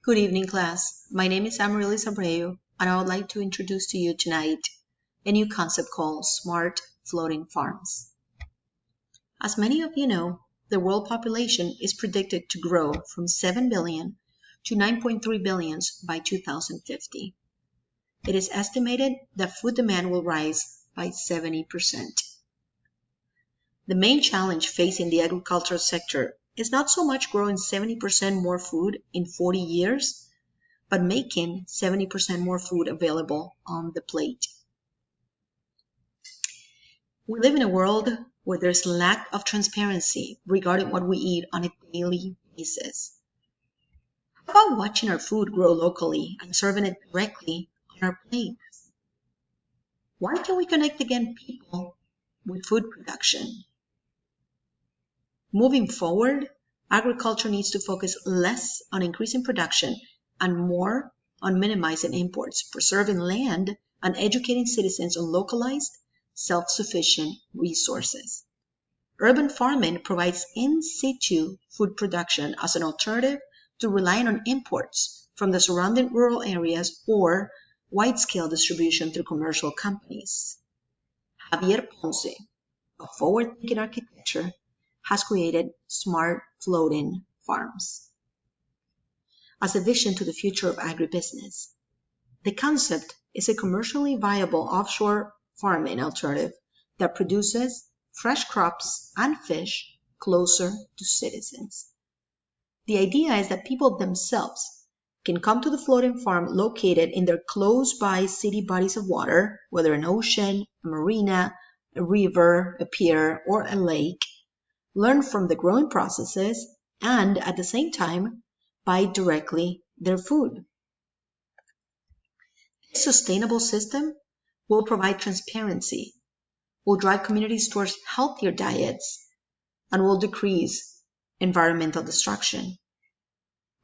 Good evening, class. My name is Amaryllis Abreu, and I would like to introduce to you tonight a new concept called smart floating farms. As many of you know, the world population is predicted to grow from 7 billion to 9.3 billion by 2050. It is estimated that food demand will rise by 70%. The main challenge facing the agricultural sector is not so much growing 70% more food in 40 years, but making 70% more food available on the plate. We live in a world where there's lack of transparency regarding what we eat on a daily basis. How about watching our food grow locally and serving it directly on our plates? Why can't we connect again people with food production? Moving forward, agriculture needs to focus less on increasing production and more on minimizing imports, preserving land, and educating citizens on localized, self-sufficient resources. Urban farming provides in situ food production as an alternative to relying on imports from the surrounding rural areas or wide-scale distribution through commercial companies. Javier Ponce, of Forward-Thinking Architecture, has created smart floating farms as a vision to the future of agribusiness. The concept is a commercially viable offshore farming alternative that produces fresh crops and fish closer to citizens. The idea is that people themselves can come to the floating farm located in their close-by city bodies of water, whether an ocean, a marina, a river, a pier, or a lake, learn from the growing processes, and at the same time, buy directly their food. This sustainable system will provide transparency, will drive communities towards healthier diets, and will decrease environmental destruction.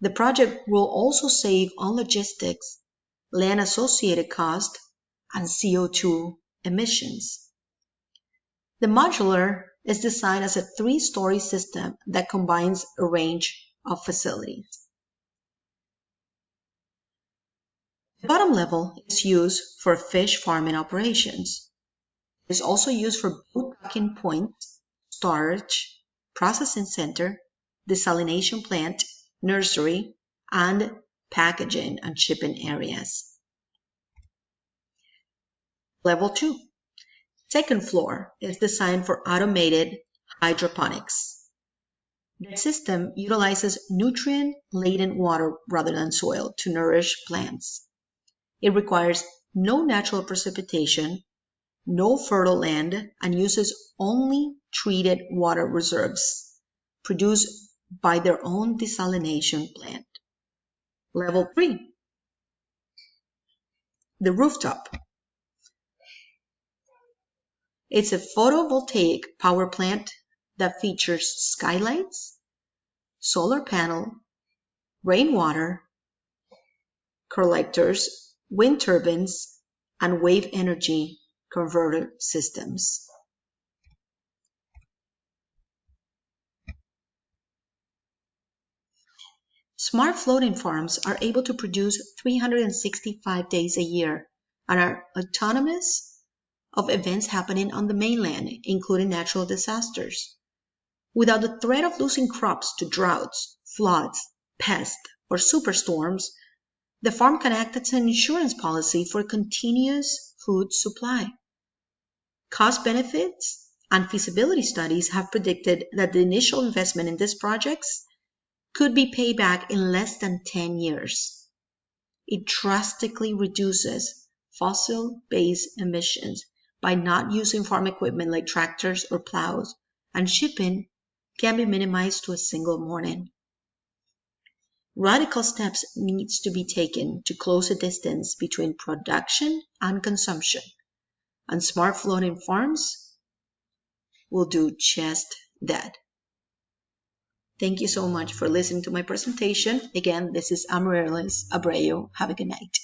The project will also save on logistics, land-associated cost, and CO2 emissions. The modular is designed as a 3-story system that combines a range of facilities. The bottom level is used for fish farming operations. It is also used for boat docking points, storage, processing center, desalination plant, nursery, and packaging and shipping areas. Level 2. Second floor is designed for automated hydroponics. The system utilizes nutrient-laden water rather than soil to nourish plants. It requires no natural precipitation, no fertile land, and uses only treated water reserves produced by their own desalination plant. Level 3. The rooftop. It's a photovoltaic power plant that features skylights, solar panel, rainwater collectors, wind turbines, and wave energy converter systems. Smart floating farms are able to produce 365 days a year and are autonomous of events happening on the mainland, including natural disasters. Without the threat of losing crops to droughts, floods, pests, or superstorms, the farm can act as an insurance policy for continuous food supply. Cost benefits and feasibility studies have predicted that the initial investment in these projects could be paid back in less than 10 years. It drastically reduces fossil-based emissions by not using farm equipment like tractors or plows, and shipping can be minimized to a single morning. Radical steps needs to be taken to close the distance between production and consumption, and smart floating farms will do just that. Thank you so much for listening to my presentation. Again, this is Amaryllis Abreu. Have a good night.